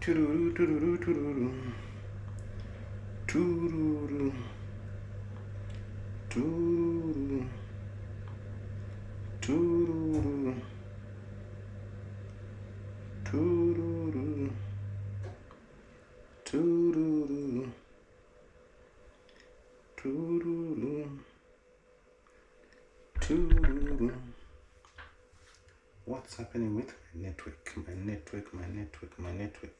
Tururu, tururu, tururu. Tururu. Tururu. Tururu. Tururu. Tururu. Tururu. Tururu. What's happening with my network? My network.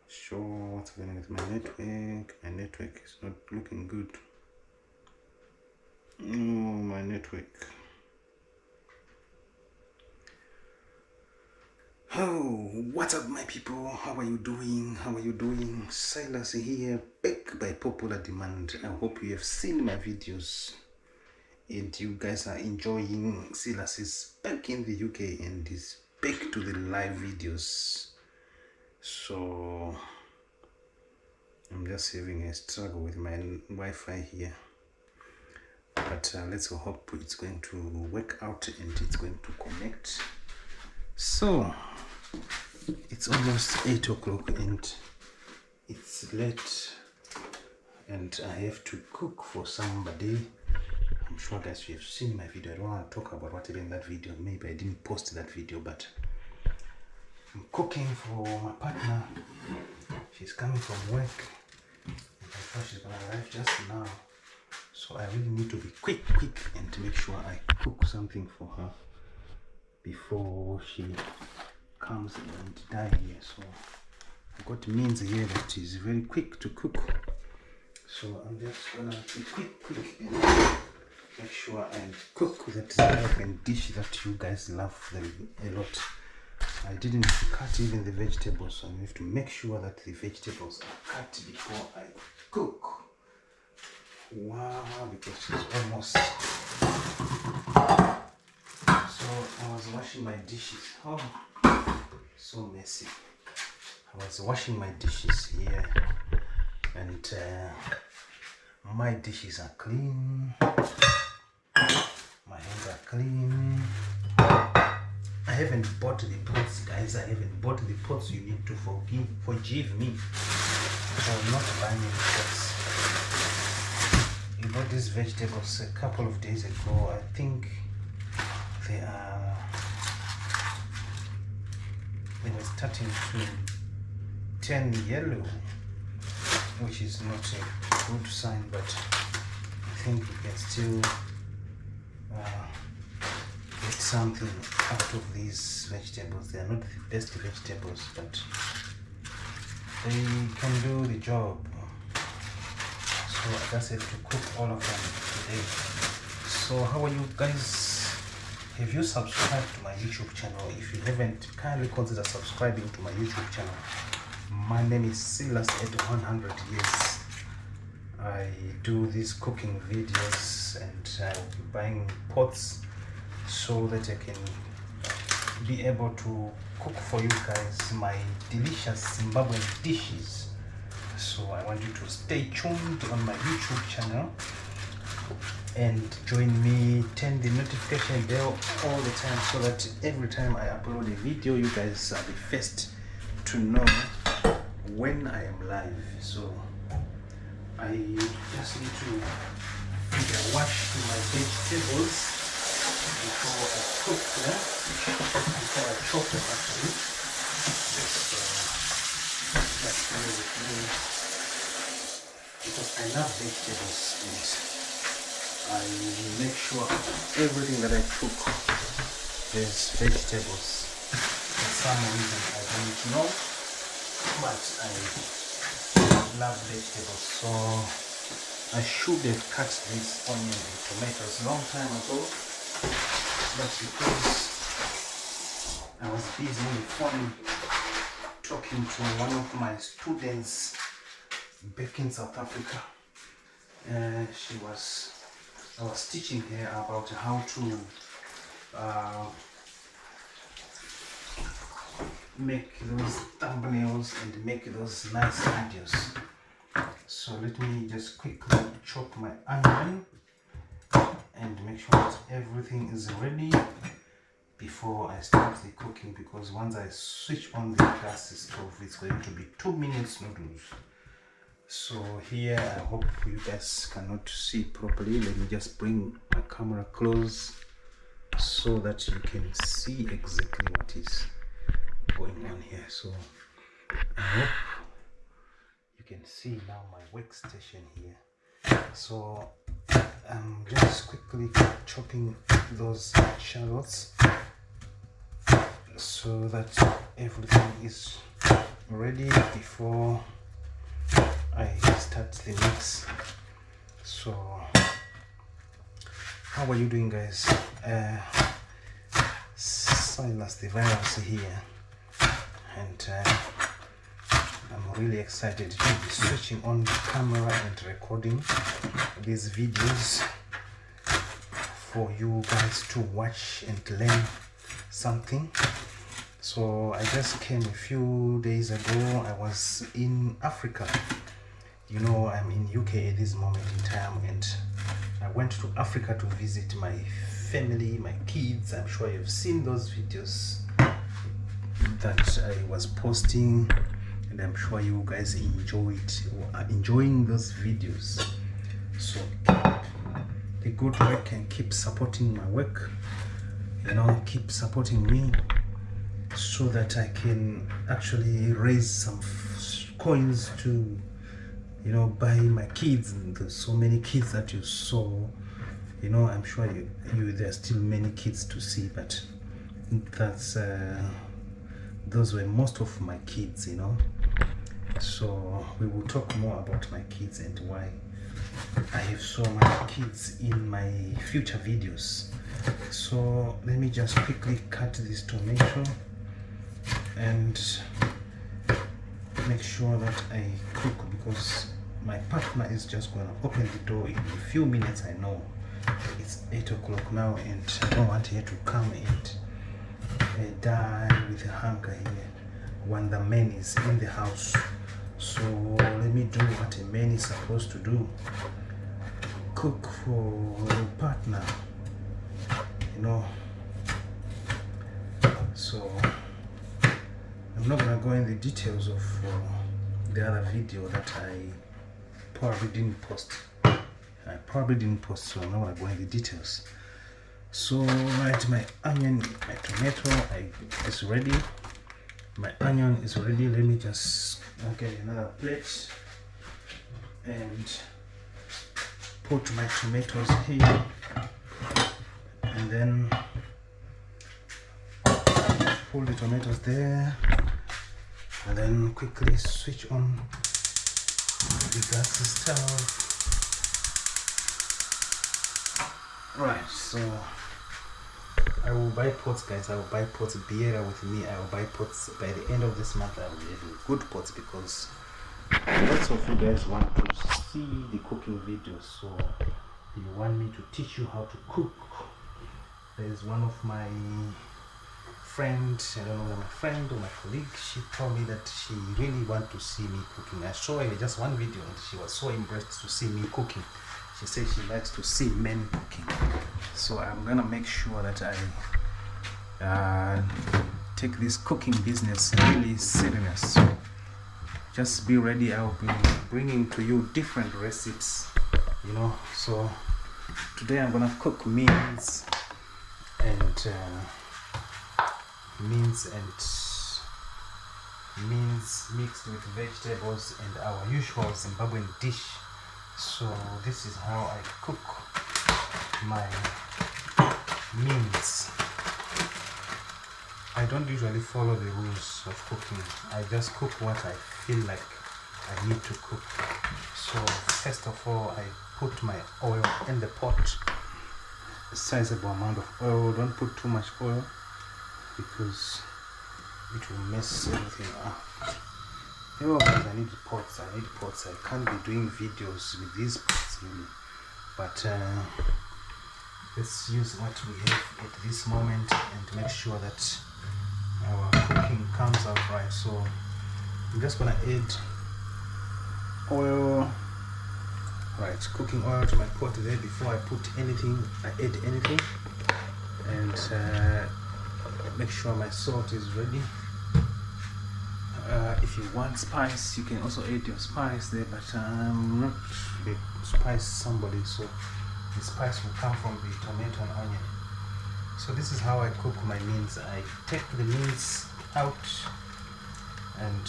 Sure, what's happening with my network? My network is not looking good. Oh, my network. Oh, what's up, my people? How are you doing? Silas here, back by popular demand. I hope you have seen my videos and you guys are enjoying. Silas is back in the UK and is back to the live videos. So I'm just having a struggle with my Wi-Fi here, but let's hope it's going to work out and it's going to connect. So it's almost 8 o'clock and it's late and I have to cook for somebody. I'm sure guys you have seen my video. I don't want to talk about what happened in that video. Maybe I didn't post that video, but I'm cooking for my partner. She's coming from work and I thought she's gonna arrive just now, so I really need to be quick and to make sure I cook something for her before she comes and die here. So I've got means here that is very quick to cook, so I'm just gonna be quick and make sure I cook that American dish that you guys love a lot. I didn't cut even the vegetables, so I have to make sure that the vegetables are cut before I cook. Wow, because it's almost. So I was washing my dishes. Oh, so messy. I was washing my dishes here, and my dishes are clean. My hands are clean. I haven't bought the pots, guys. I haven't bought the pots. You need to forgive me for not buying the pots. You bought these vegetables a couple of days ago. I think they were starting to turn yellow, which is not a good sign, but I think we can still get something out of these vegetables. They are not the best vegetables, but they can do the job. So I just have to cook all of them today. So how are you guys? Have you subscribed to my YouTube channel? If you haven't, kindly consider subscribing to my YouTube channel. My name is Silas at 100 Years. I do these cooking videos and I'll be buying pots so that I can be able to cook for you guys my delicious Zimbabwean dishes. So I want you to stay tuned on my YouTube channel and join me, turn the notification bell all the time so that every time I upload a video you guys are the first to know when I am live. So I just need to wash my vegetables before I cook them, before I chop them actually. Just bear with me, because I love vegetables and I make sure everything that I cook has vegetables. For some reason I don't know, but I love vegetables, so I should have cut these onions and tomatoes a long time ago, but because I was busy on the phone talking to one of my students back in South Africa, I was teaching her about how to make those thumbnails and make those nice videos. So let me just quickly chop my onion and make sure that everything is ready before I start the cooking, because once I switch on the gas stove, it's going to be 2 minutes noodles. So here, I hope you guys cannot see properly. Let me just bring my camera close so that you can see exactly what is going on here. So I hope you can see now my workstation here. So I'm just quickly chopping those shallots so that everything is ready before I start the mix. So how are you doing, guys? Silas the Virus here, and I'm really excited to be switching on the camera and recording these videos for you guys to watch and learn something. So I just came a few days ago. I was in Africa. You know, I'm in UK at this moment in time, and I went to Africa to visit my family, my kids. I'm sure you've seen those videos that I was posting, and I'm sure you guys enjoyed or are enjoying those videos. So keep the good work and keep supporting my work, you know, keep supporting me so that I can actually raise some coins to, you know, buy my kids. And there's so many kids that you saw, you know. I'm sure there's still many kids to see, but that's those were most of my kids, you know. So we will talk more about my kids and why I have so many kids in my future videos. So let me just quickly cut this tomato and make sure that I cook, because my partner is just gonna open the door in a few minutes. I know it's 8 o'clock now, and I don't want her to come and die with hunger here when the man is in the house. So let me do what a man is supposed to do: cook for your partner, you know. So I'm not gonna go in the details of the other video that I probably didn't post. So I'm not gonna go in the details. So right, my onion, my tomato is ready. My onion is ready. Let me just get another plate and put my tomatoes here, and then pull the tomatoes there, and then quickly switch on the gas stove. Right, so I will buy pots, guys. I will buy pots. Bear with me. I will buy pots by the end of this month. I will have good pots, because lots of you guys want to see the cooking videos. So you want me to teach you how to cook. There's one of my friends, I don't know whether my friend or my colleague, she told me that she really wants to see me cooking. I saw her just one video and she was so impressed to see me cooking. She said she likes to see men cooking. So I'm gonna make sure that I take this cooking business really serious. So just be ready. I'll be bringing to you different recipes, you know. So today I'm gonna cook meals mixed with vegetables and our usual Zimbabwean dish. So this is how I cook my meals. I don't usually follow the rules of cooking. I just cook what I feel like I need to cook. So first of all, I put my oil in the pot, a sizable amount of oil. Don't put too much oil because it will mess everything up. You know, guys, I need pots. I can't be doing videos with these pots really, but let's use what we have at this moment and make sure that our cooking comes out right. So I'm just gonna add oil, right, cooking oil to my pot there. Before I put anything, I add anything, and Make sure my salt is ready. If you want spice, you can also add your spice there, but I'm not the spice somebody, so the spice will come from the tomato and onion. So this is how I cook my mince. I take the mince out. And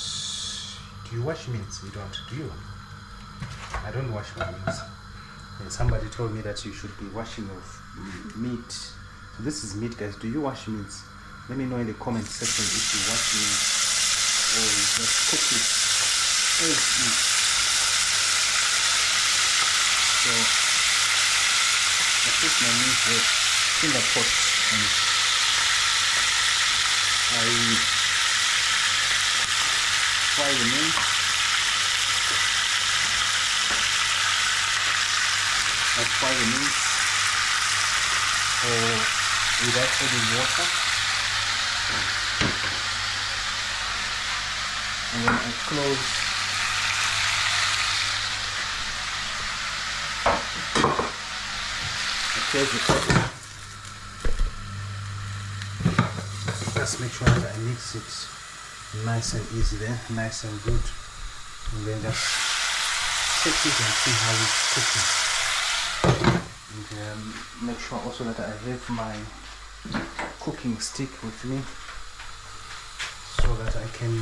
do you wash mince? You don't, do you? I don't wash my mince. And somebody told me that you should be washing your meat. So this is meat, guys. Do you wash mince? Let me know in the comment section if you wash mince or you just cook it as is. So I put my mince in the pot and I fry the mince. I fry the mince without adding water, and then I close the pot. Just make sure that I mix it nice and easy there, nice and good, and then just check it and see how it's cooking. And make sure also that I have my cooking stick with me so that I can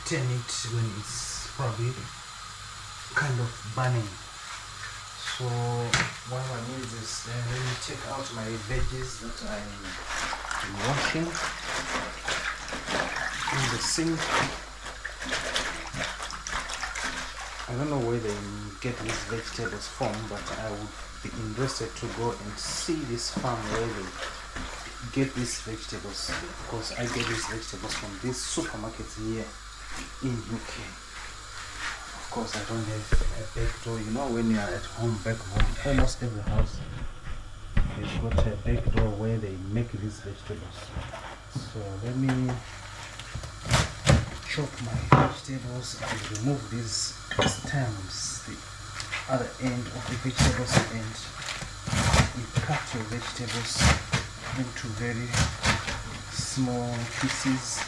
turn it when it's probably kind of burning. So while my mince is there, let me take out my veggies that I'm washing in the sink. I don't know where they get these vegetables from, but I would be interested to go and see this farm where they get these vegetables, because I get these vegetables from these supermarkets here in UK. Of course, I don't have a back door. You know, when you are at home, back home, almost every house has got a back door where they make these vegetables. So let me chop my vegetables and remove these stems, the other end of the vegetables, and you cut your vegetables into very small pieces,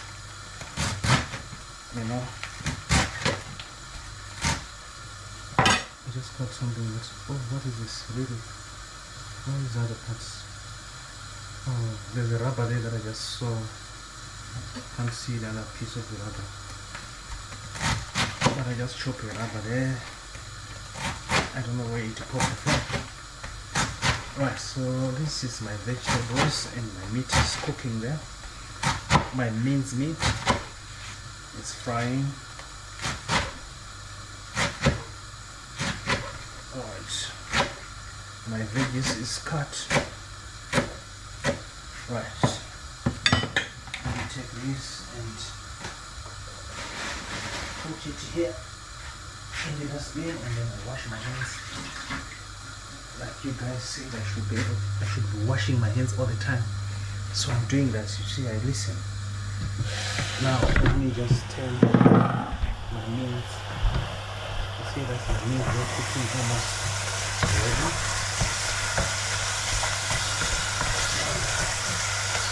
you know. I just got something that's, oh, what is this really? What is the other parts? Oh, there's a rubber there that I just saw. Can't see the other piece of the rubber, but I just chopped the rubber there. I don't know where it popped from. Right, so this is my vegetables and my meat is cooking there. My minced meat is frying. Alright, my veggies is cut. Right, let me take this and put it here in the dustbin, and then I wash my hands. Like you guys said, I should be washing my hands all the time. So I'm doing that. You see, I listen. Now let me just tell you my meals. You see that my meals are cooking almost ready.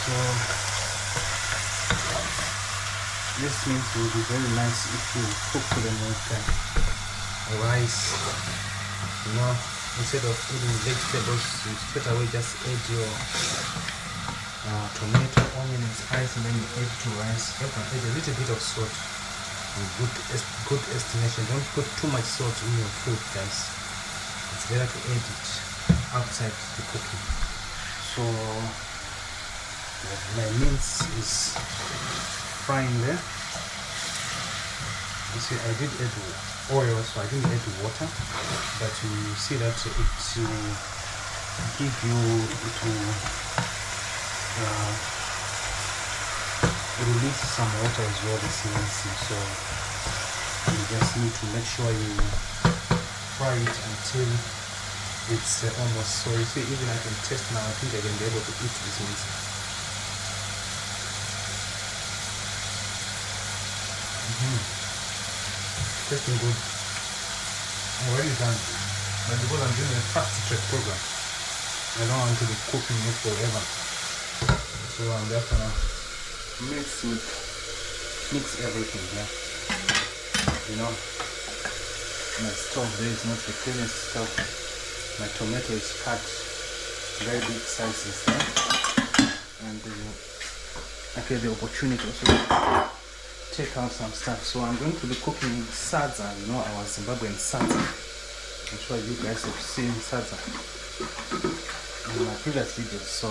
So this means will be very nice if you cook them with rice, you know. Instead of eating vegetables, you straight away just add your tomato, onion and spice, and then you add to rice. You can add a little bit of salt with good estimation. Don't put too much salt in your food, guys. It's better to add it outside the cooking. So my mince is frying there. You see, I did add oil, so I didn't add water, but you see that it will give you, it will release some water as well, this mince. So you just need to make sure you fry it until it's almost, so you see, even I can taste now. I think I can be able to eat this mince. Tasting good. I'm already done, but because I'm doing a fast track program, I don't want to be cooking it forever. So I'm just gonna mix everything here. You know, my stove there is not the cleanest stove. My tomato is cut very big sizes there, and I get the opportunity also to take out some stuff. So I'm going to be cooking sadza, you know, our Zimbabwean sadza. I'm sure you guys have seen sadza in my previous videos. So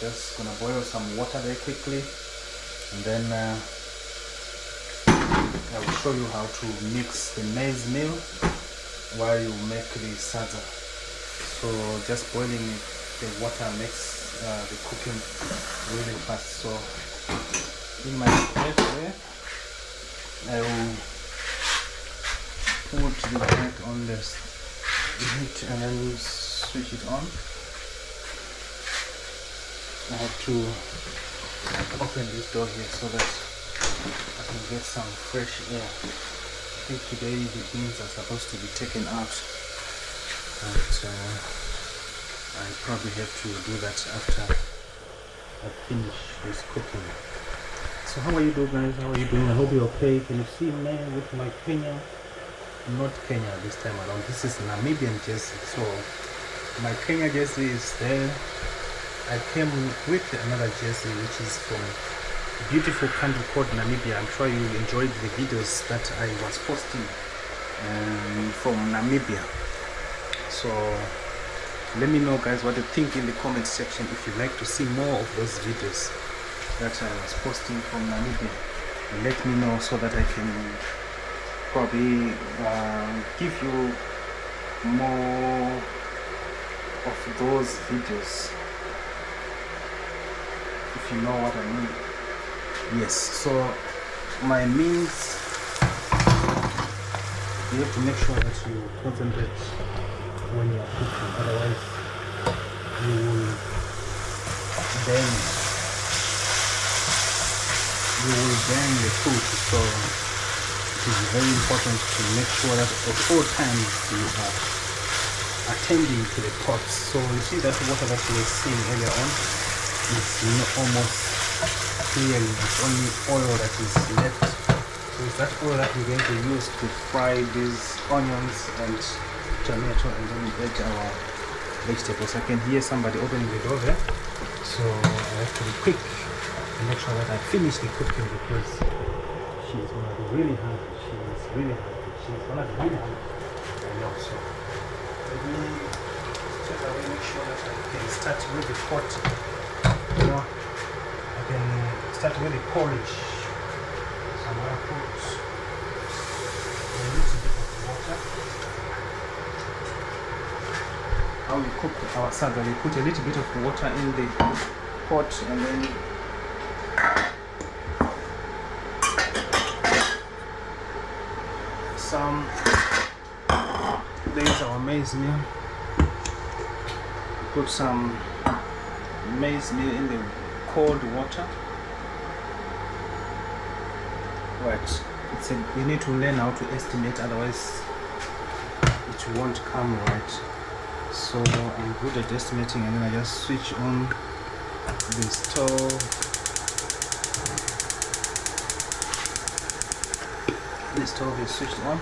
just gonna boil some water very quickly, and then I will show you how to mix the maize meal while you make the sadza. So just boiling the water makes the cooking really fast. So in my plate there, I will put the bread on the heat and then switch it on. I have to open this door here so that I can get some fresh air. I think today the beans are supposed to be taken out, but I probably have to do that after I finish this cooking. So how are you doing, guys? How are you doing? I hope you're okay. Can you see me with my Kenya? Not Kenya this time around. This is Namibian jersey. So my Kenya jersey is there. I came with another jersey which is from a beautiful country called Namibia. I'm sure you enjoyed the videos that I was posting from Namibia. So let me know, guys, what you think in the comment section if you'd like to see more of those videos that I was posting from Namibia. Let me know so that I can probably give you more of those videos, if you know what I mean. Yes, so my means, you have to make sure that you concentrate when you are cooking, otherwise you will burn the food. So it is very important to make sure that at all times you are attending to the pots. So you see that water that you were seeing earlier on is almost clear. It's only oil that is left. So it's that oil that we're going to use to fry these onions and tomato, and then we add our vegetables. I can hear somebody opening the door there, so I have to be quick and make sure that I finish the cooking because she's gonna be really hungry. She's really hungry. She's gonna be really hungry. I know. So let me straight away make sure that I can start with the pot. You know, I can start with the porridge. So I'm gonna put a little bit of water. How we cook our sadza, we put a little bit of water in the pot, and then there's our maize meal. Put some maize meal in the cold water. Right, you need to learn how to estimate, otherwise it won't come right. So I'm good at estimating, and then I just switch on the stove. The stove is switched on.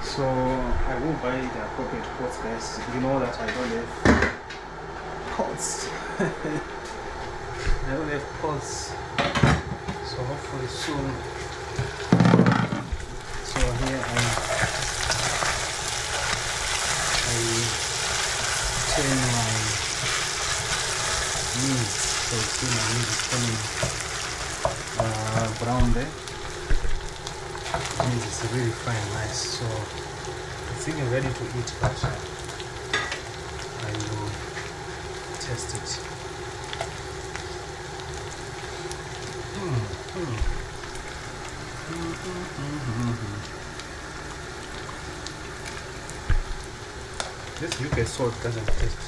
So I will buy the appropriate pots, guys. You know that I don't have pots. I don't have pots. So hopefully soon. So here I turn my meat. So see my meat is turning brown there. Meat is really fine, nice. So it's even ready to eat, but I will test it. This UK salt doesn't taste.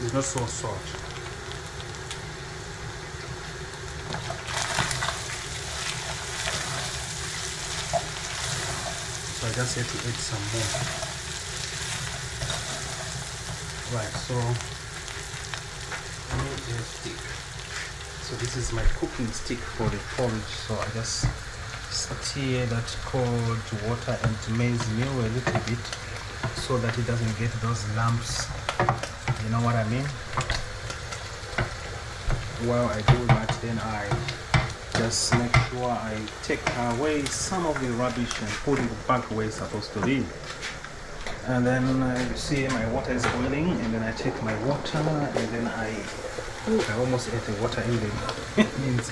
It's not so salt. So I just had to add some more. Right, so let me stick. So this is my cooking stick for the porridge. So I just stir that cold water and maize meal a little bit so that it doesn't get those lumps. You know what I mean? While I do that, then I just make sure I take away some of the rubbish and put it back where it's supposed to be. And then you see my water is boiling, and then I take my water, and then I almost add the water in the means.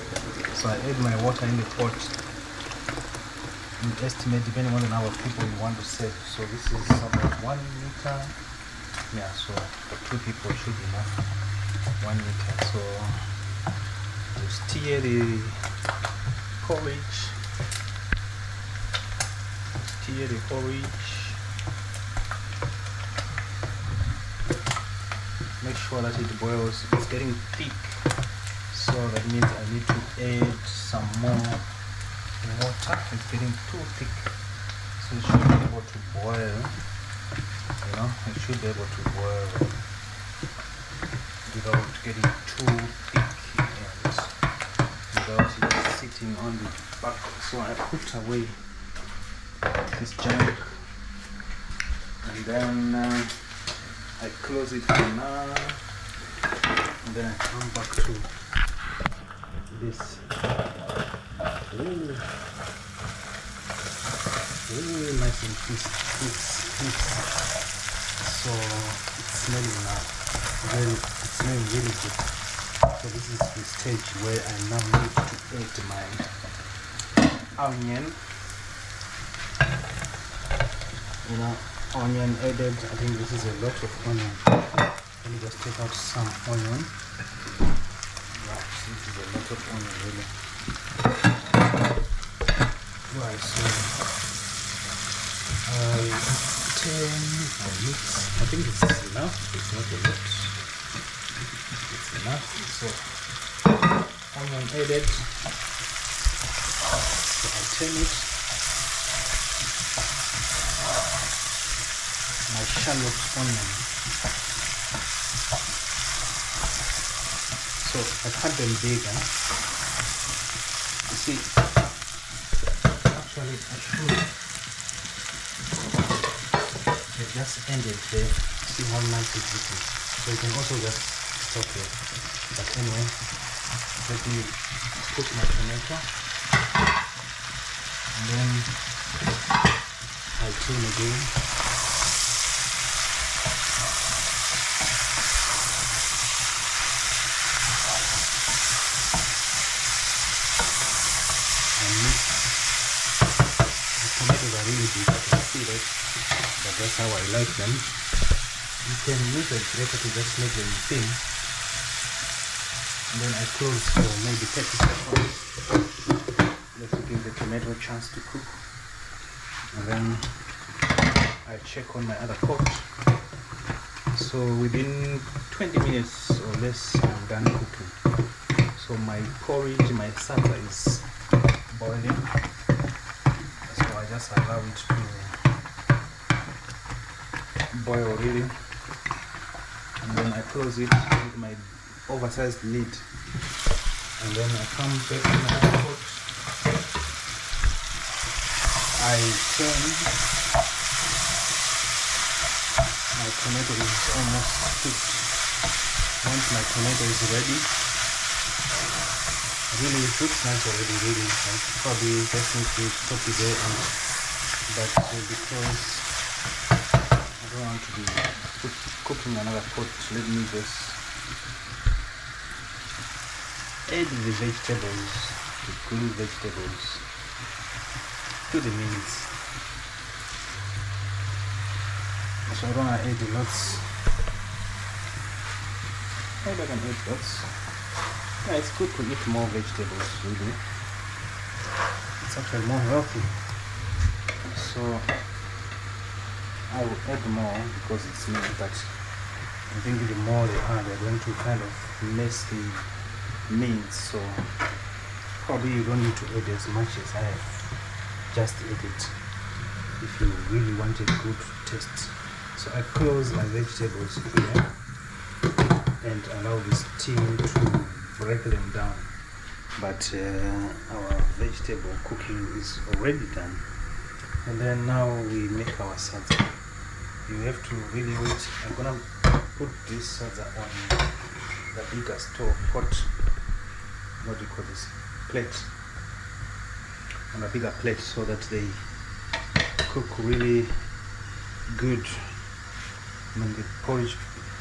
So I add my water in the pot. You estimate depending on the number of people you want to serve. So this is about 1 liter. Yeah, so for 2 people should be enough. 1 liter. So you stir the porridge. Stir the porridge. Make sure that it boils. It's getting thick, so that means I need to add some more water. It's getting too thick, so it should be able to boil. You know, it should be able to boil without getting too thick and without it sitting on the back. So I put away this junk, and then I close it for now, and then I come back to this. Ooh, nice and crisp. So it's smelling now. It's smelling really good. So this is the stage where I now need to add my onion. You know, onion added. I think this is a lot of onion. Let me just take out some onion. Right, this is a lot of onion really. Right, so I mix. I think it's enough. It's not a lot. It's enough. So onion added. So I turn it. My shallot onion. So I cut them bigger. You see, actually I should have just ended there. See how nice it is. So you can also just stop here. But anyway, let me put my tomato, and then I'll turn again. Really big, I can see that, but that's how I like them. You can use a grater to just make them thin, and then I close for maybe 30 seconds just to give the tomato a chance to cook, and then I check on my other pot. So within 20 minutes or less I'm done cooking. So my porridge, my sata is boiling. I just allow it to boil really, and then I close it with my oversized lid, and then I come back to my pot. I turn. My tomato is almost cooked. Once my tomato is ready, really it looks nice already, really. I probably just need to stop it there, but because I don't want to be cooking another pot, let me just add the vegetables, the green vegetables, to the meals. So I don't want to add lots. Maybe I can add lots. Yeah, it's good to eat more vegetables, really. It's actually more healthy. So I will add more because it's me, but I think the more they are, they're going to kind of mess the meat. So probably you don't need to add as much as I have just added if you really want a good taste. So I close my vegetables here, and allow the steam to break them down. But our vegetable cooking is already done, and then now we make our salsa. You have to really wait. I'm gonna put this salsa on the bigger stove pot, what do you call this, plate, on a bigger plate, so that they cook really good. When the porridge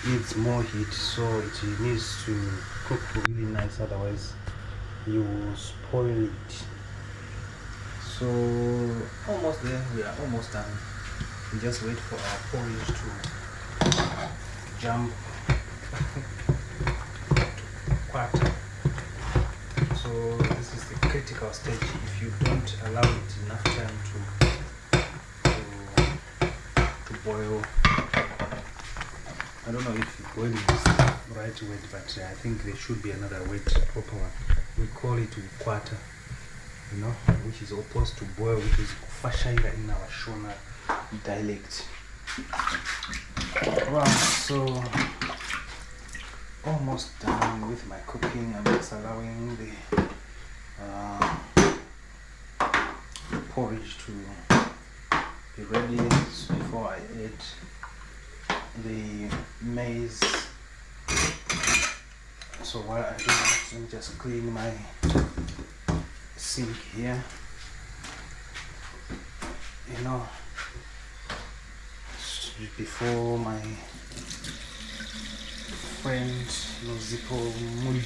needs more heat, so it needs to cook really nice, otherwise you will spoil it. So almost there, we are almost done. We just wait for our porridge to jump to quarter. So this is the critical stage. If you don't allow it enough time to boil, I don't know if boiling is the right word, but I think there should be another word, proper one. We call it quarter, you know, which is opposed to boil, which is kufashaira in our Shona dialect. Right, so almost done with my cooking. I'm just allowing the porridge to be ready before I add the maize. So while I do that, let me just clean my sink here. You know, before my friend Nozipo Mui,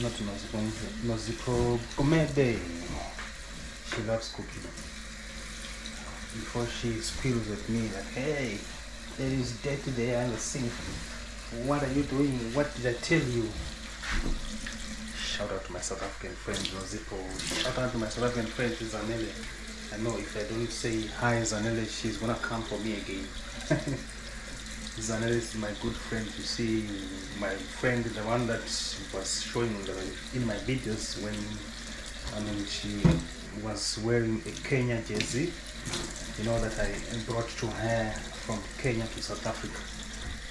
not Nozipo, Nozipo Omede, she loves cooking. Before she squeals at me that, hey, there is dirt there in the sink. What are you doing? What did I tell you? Shout out to my South African friend Nozipo. Shout out to my South African friend Zanele. I know if I don't say hi Zanele, she's gonna come for me again. Zanele is my good friend. You see, my friend, the one that was showing in my videos when she was wearing a Kenya jersey, you know, that I brought to her from Kenya to South Africa,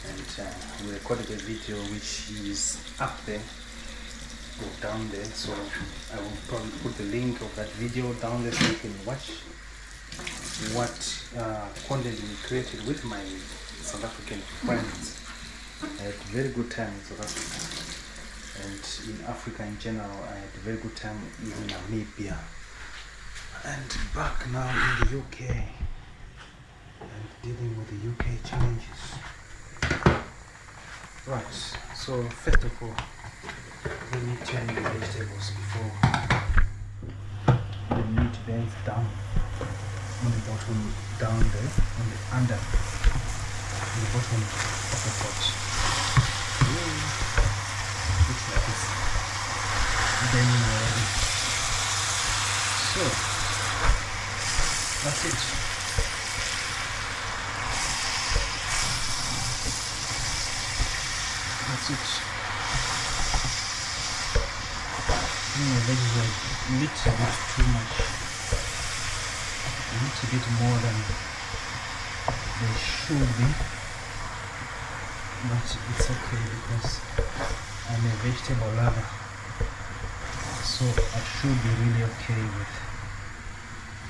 and we recorded a video which is up there or down there, so I will probably put the link of that video down there so you can watch what content we created with my South African friends. I had a very good time in South Africa, and in Africa in general. I had a very good time in Namibia, and back now in the UK and dealing with the UK challenges. Right, so first of all, let me turn the vegetables before the meat bends down on the bottom, down there, on the under, on the bottom of the pot. Looks like it's bending already. So that's it. That's it. The veggies are a little bit too much, a little bit more than they should be, but it's okay because I'm a vegetable lover, so I should be really okay with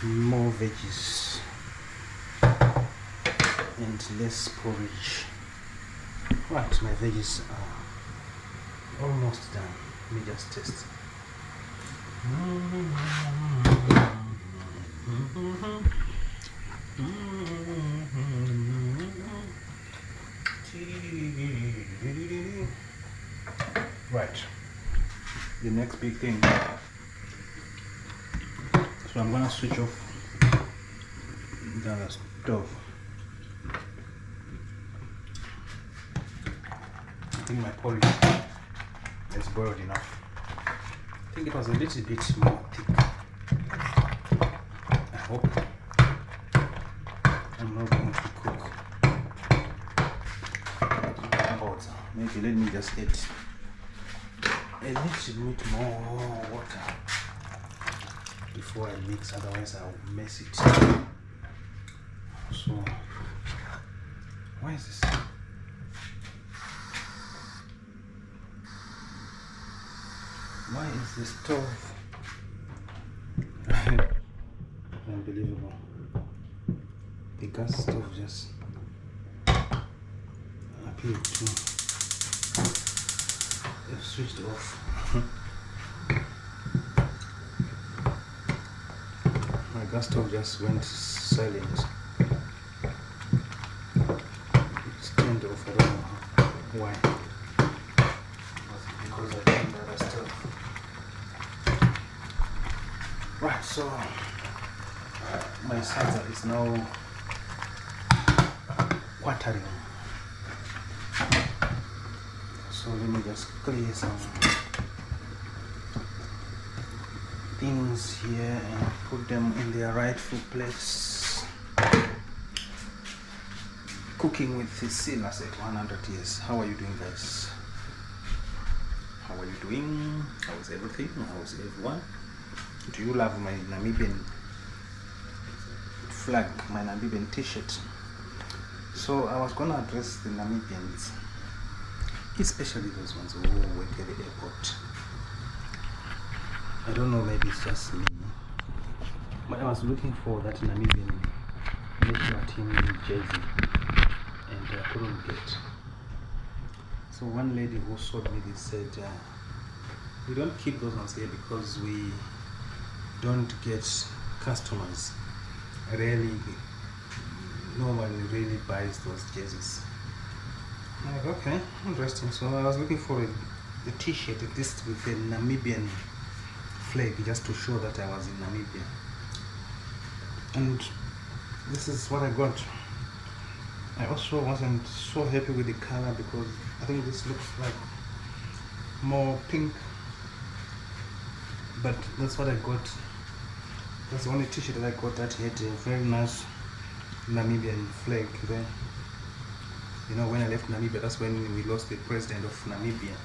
more veggies and less porridge. Right, my veggies are almost done. Let me just taste. Right, the next big thing. So I'm gonna switch off the stove. I think my porridge is boiled enough. I think it was a little bit more thick. I hope I'm not going to cook. Maybe let me just add a little bit more water before I mix, otherwise I'll mess it. So, why is this? the stove. Unbelievable. The gas stove just appeared to have switched off. My gas stove just went silent. It's turned off. I don't know why. Because I turned the other stove. Right, so my salsa is now watering. So let me just clear some things here and put them in their rightful place. Cooking with the Silas at 100 years. How are you doing, guys? How are you doing? How is everything? How is everyone? Do you love my Namibian flag, my Namibian t-shirt? So I was going to address the Namibians, especially those ones who work at the airport. I don't know, maybe it's just me, but I was looking for that Namibian national team jersey and I couldn't get. So one lady who sold me this said, we don't keep those ones here because we don't get customers. No one really buys those jerseys. I'm like, okay, interesting. So I was looking for a t-shirt, at least with a Namibian flag, just to show that I was in Namibia. And this is what I got. I also wasn't so happy with the color because I think this looks like more pink, but that's what I got. That's the only t-shirt that I got that had a very nice Namibian flag there. You know, when I left Namibia, that's when we lost the president of Namibia,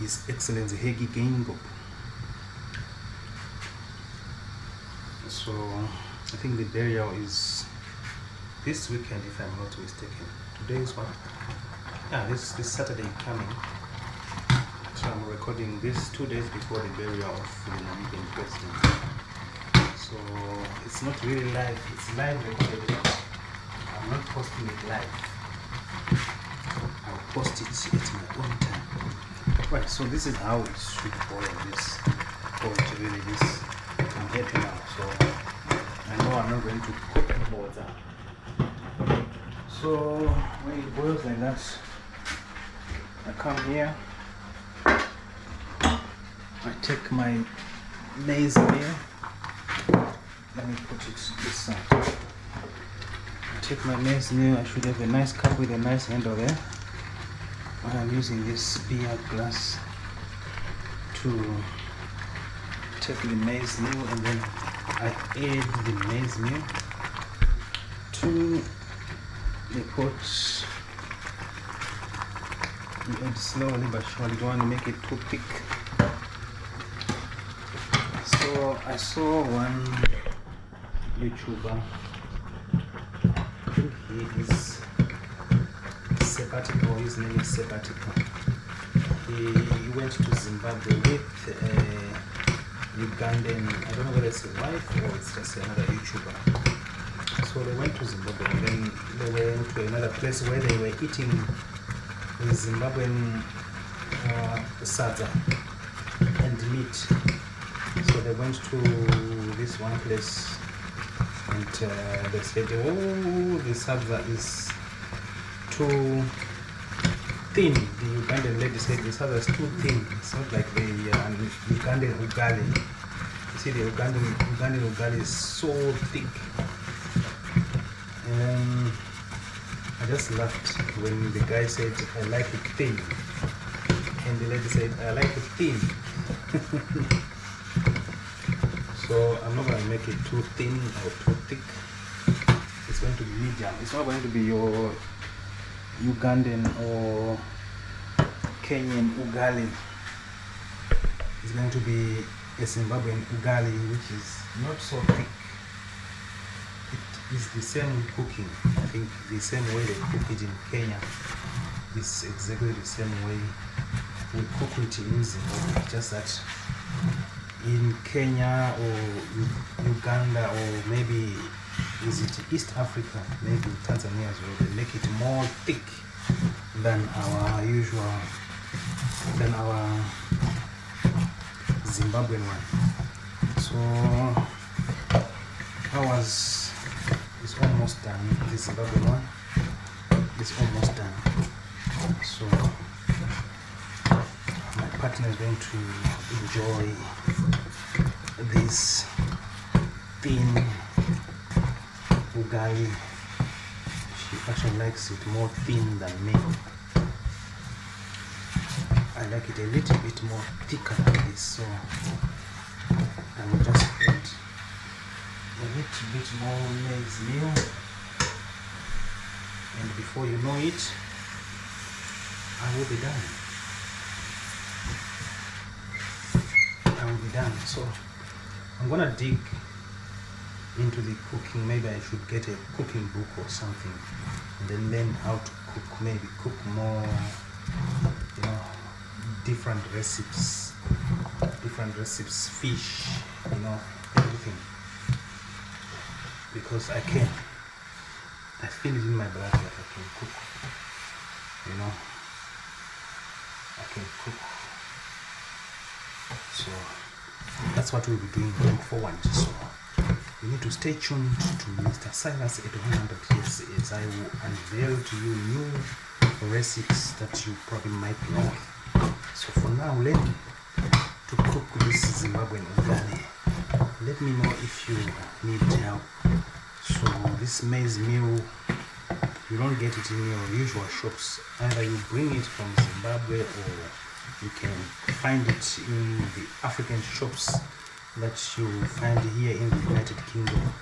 His Excellency Hage Geingob. So I think the burial is this weekend, if I'm not mistaken. Today is what? Yeah, this Saturday coming. So I'm recording this 2 days before the burial of the Namibian president. So it's not really live, it's live recorded, but I'm not posting it live. I'll post it at my own time. Right, so this is how it should go like this. Really this. I'm happy now, so I know I'm not going to cook water. So when it boils like that, I come here, I take my maize meal. Let me put it this side. I take my maize meal. I should have a nice cup with a nice handle there. And I'm using this beer glass to take the maize meal, and then I add the maize meal to the pot. You add slowly but surely. You don't want to make it too thick. So I saw one YouTuber, I think he is Sabbatical, his name is Sabbatical. He went to Zimbabwe with Ugandan, I don't know whether it's a wife or it's just another YouTuber. So they went to Zimbabwe and then they went to another place where they were eating the Zimbabwean sadza and meat. So they went to this one place and they said, oh, the sadza is too thin. The Ugandan lady said the sadza is too thin. It's not like the Ugandan ugali. You see, the Ugandan ugali is so thick. And I just laughed when the guy said, I like it thin. And the lady said, I like it thin. So I'm not going to make it too thin or too thick. It's going to be medium. It's not going to be your Ugandan or Kenyan ugali. It's going to be a Zimbabwean ugali, which is not so thick. It is the same cooking. I think the same way they cook it in Kenya is exactly the same way we cook it in Zimbabwe, just that in Kenya or Uganda or maybe is it East Africa, maybe Tanzania as well, they make it more thick than our usual, than our Zimbabwean one. So ours is almost done. This Zimbabwean one is almost done. So my partner is going to enjoy this thin ugali. She actually likes it more thin than me. I like it a little bit more thicker than this, so I will just add a little bit more maize meal, and before you know it, I will be done. So I'm gonna dig into the cooking. Maybe I should get a cooking book or something and then learn how to cook, maybe cook more, you know, different recipes, fish, you know, everything, because I feel it in my blood that I can cook, you know, I can cook. So that's what we'll be doing going forward. So you need to stay tuned to Mr. Silas at 100 Yes, as I will unveil to you new recipes that you probably might like. So for now, let me to cook this Zimbabwean ugali. Let me know if you need help. So this maize meal, you don't get it in your usual shops. Either you bring it from Zimbabwe or you can find it in the African shops that you find here in the United Kingdom.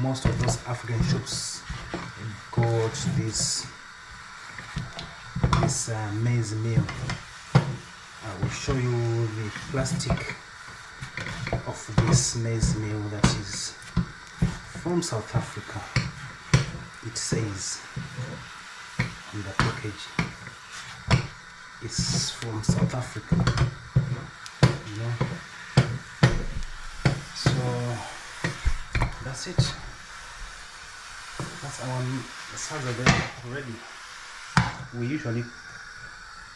Most of those African shops got this maize meal. I will show you the plastic of this maize meal that is from South Africa. It says on the package, it's from South Africa, you know. So that's it. That's our salad ready. We usually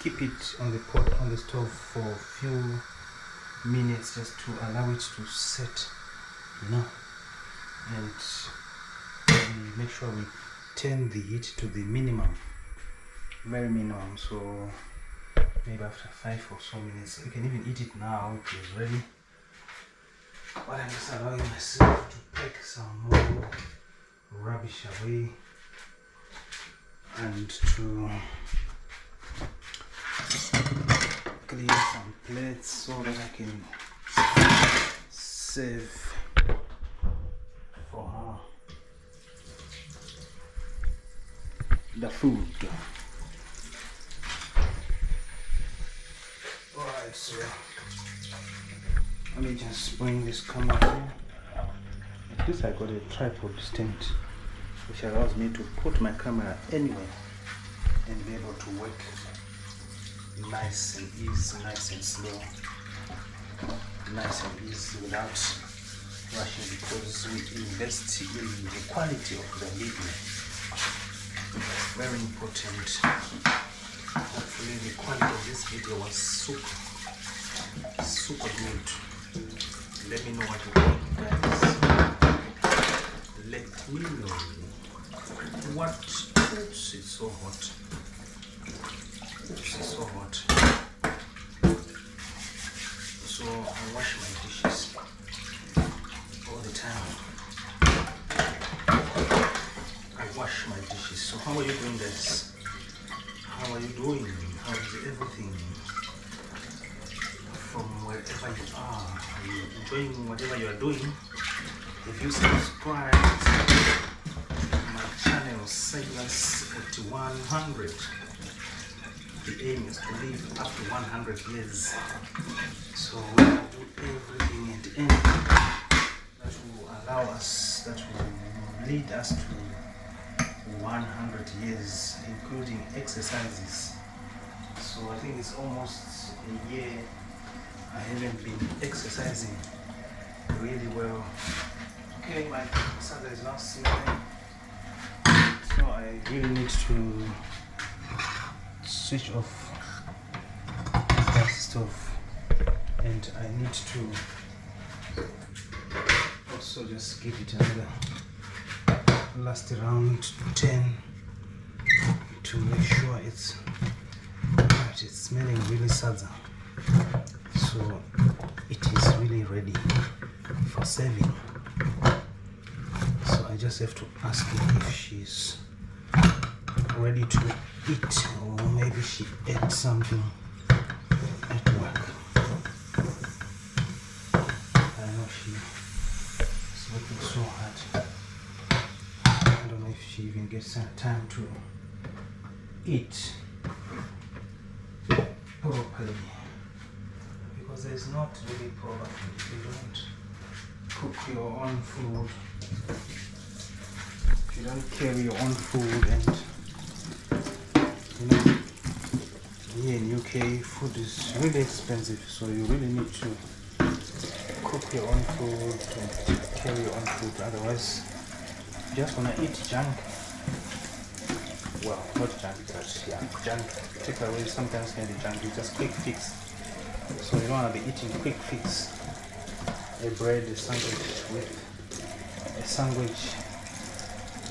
keep it on the pot, on the stove for a few minutes just to allow it to set, you know, and we make sure we turn the heat to the minimum, very minimum. So maybe after 5 or so minutes, we can even eat it now. It is ready. But I'm just allowing myself to take some more rubbish away and to clean some plates so that I can save for her the food. Alright, so let me just bring this camera here. At least I got a tripod stand which allows me to put my camera anywhere and be able to work nice and easy, nice and slow, nice and easy without rushing, because we invest in the quality of the video. Very important. Hopefully the quality of this video was super good. Let me know what you think, guys. Let me know what. Oops, it's so hot. Oops, it's so hot. So I wash my dishes all the time. I wash my dishes. So how are you doing, guys? How are you doing? How is everything? From wherever you are you enjoying whatever you are doing? If you subscribe to my channel, Silas at 100, the aim is to live up to 100 years. So we will do everything and anything that will allow us, that will lead us to 100 years, including exercises So I think it's almost a year I haven't been exercising really well. Okay, my salad is now simmering. So I really need to switch off the gas stove, and I need to also just give it another last around 10 to make sure it's right. It's smelling really sadza, so it is really ready for serving. So I just have to ask her if she's ready to eat, or maybe she ate something at work. I know she is working so hard. I don't know if she even gets time to eat properly, because there's not really proper food if you don't cook your own food, if you don't carry your own food. And you know, here in UK food is really expensive, so you really need to cook your own food and carry your own food. Otherwise you just wanna eat junk. Well, not junk, but yeah, junk. Takeaways sometimes can be junk. It's just quick fix. So you don't want to be eating quick fix. A bread, a sandwich with a sandwich,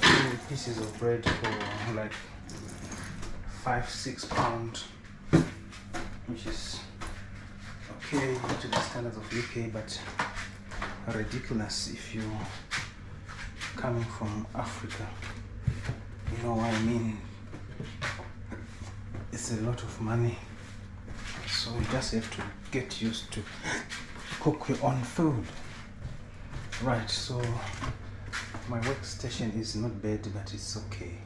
2 pieces of bread for like £5-6, which is okay to the standards of UK, but ridiculous if you're coming from Africa. You know what I mean? It's a lot of money, so you just have to get used to cook your own food. Right, so my workstation is not bad, but it's okay.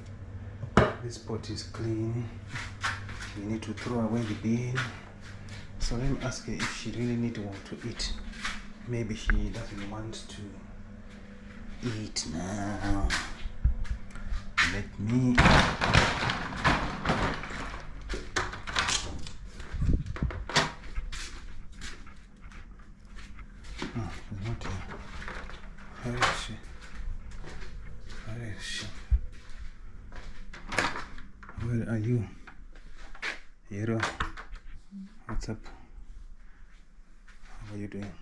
This pot is clean. We need to throw away the bin. So let me ask her if she really needs to eat. Maybe she doesn't want to eat now. Let me not here. Where is she? Where is she? Where are you? Hero, what's up? How are you doing?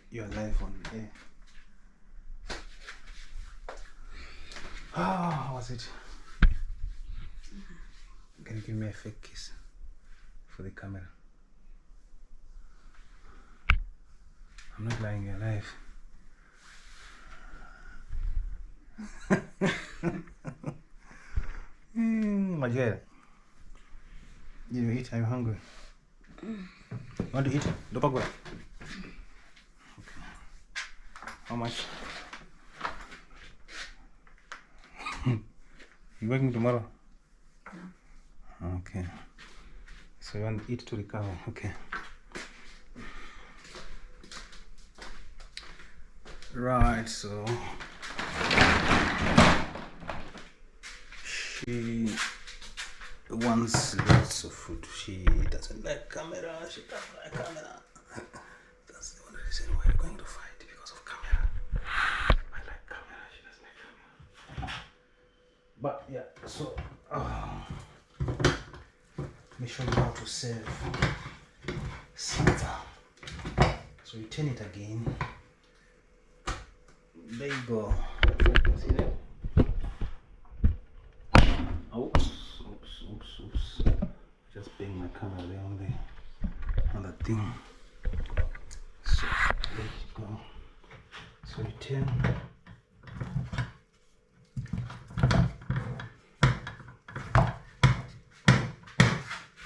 You're live on air. How was it? Can you give me a fake kiss for the camera? I'm not lying, you're alive. My girl. Did you eat? Are you hungry? Want to eat? Dopagura. Okay. How much? You working tomorrow? No. Okay. So you want to eat to recover? Okay. Right, so she wants lots of food. She doesn't like camera. She doesn't like camera. That's the only reason why we're going to fight, because of camera. I like camera. She doesn't like camera. But yeah, so let me show you how to serve salsa. So you turn it again. There you go. See that? Oops. Just bang my camera there on the thing. So there you go. So you turn.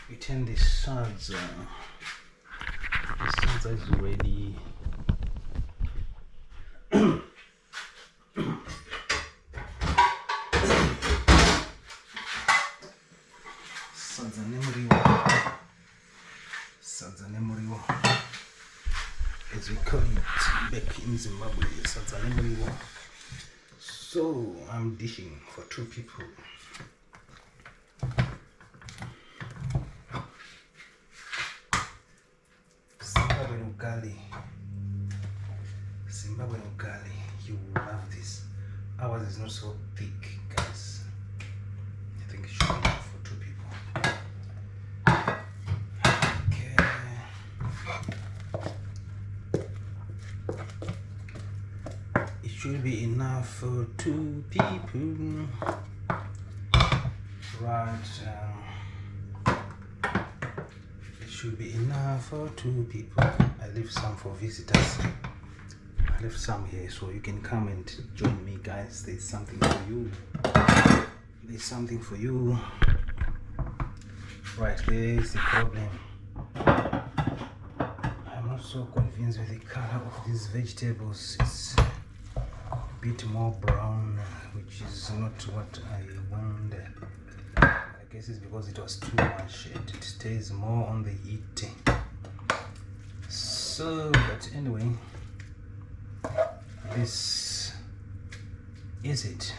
You turn the salsa. The salsa is ready. Sadzane muriwo, as we call it back in Zimbabwe, sadzane muriwo. So I'm dishing for 2 people. so thick, guys. I think it should be enough for 2 people. Okay. It should be enough for 2 people. Right. It should be enough for 2 people. I leave some for visitors. I left some here so you can come and join me, guys. There's something for you. There's something for you. Right, there's the problem. I'm not so convinced with the color of these vegetables. It's a bit more brown, which is not what I wanted. I guess it's because it was too much. It stays more on the heat. So, but anyway, this is it.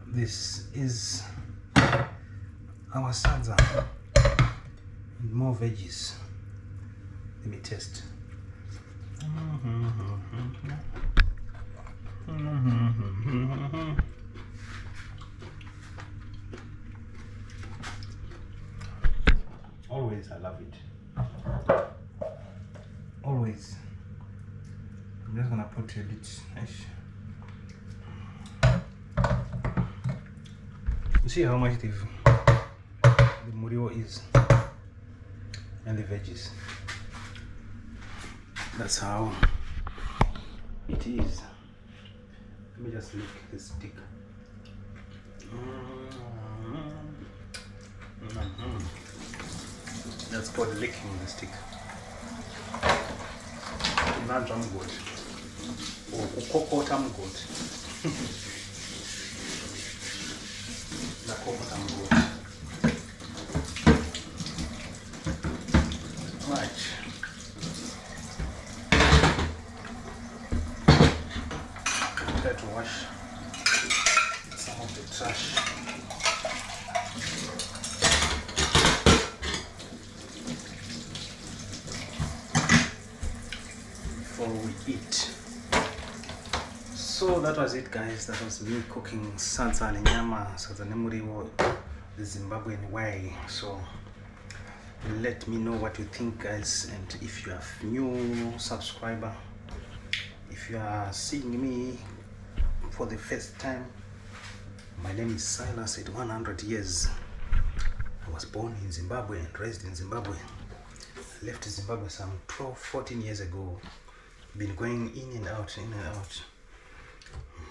This is our salsa. More veggies. Let me test. Always, I love it. Always. I'm just gonna put a bit. You see how much the murio is and the veggies. That's how it is. Let me just lick the stick. That's called licking the stick. Not I'm good. Or coconut I'm good. The coconut I'm good. Right. Try to wash some of the trash. Before we eat. So that was it, guys. That was me cooking salsa nyama, salsa nemuriwo, the Zimbabwean way. So let me know what you think, guys, and if you are new subscriber, if you are seeing me for the first time, my name is Silas at 100 years. I was born in Zimbabwe and raised in Zimbabwe. I left Zimbabwe some 14 years ago. Been going in and out.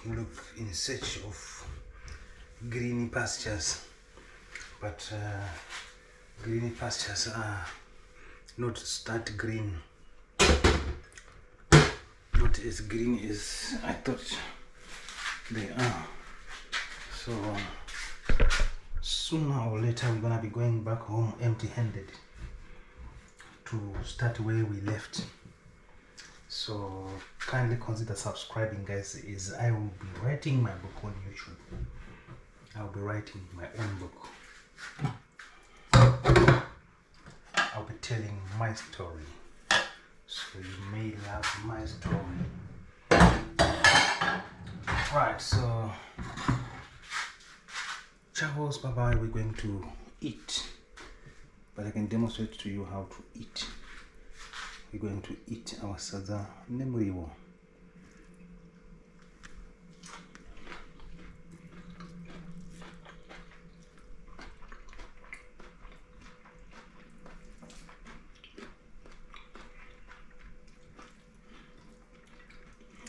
Look in search of green pastures, but green pastures are not that green, not as green as I thought they are. So sooner or later we're gonna be going back home empty-handed to start where we left. So kindly consider subscribing, guys, as I will be writing my book on YouTube. I'll be writing my own book. I'll be telling my story, so you may love my story. Right, so ciao, bye bye. We're going to eat, but I can demonstrate to you how to eat. We're going to eat our salsa nemuriwo.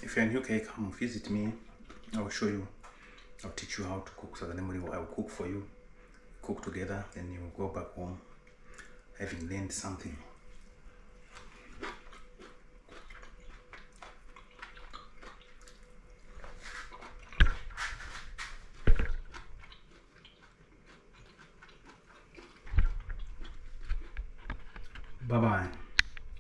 If you're in UK, come visit me. I will show you. I'll teach you how to cook salsa nemuriwo. I will cook for you. Cook together, then you will go back home having learned something. Bye-bye.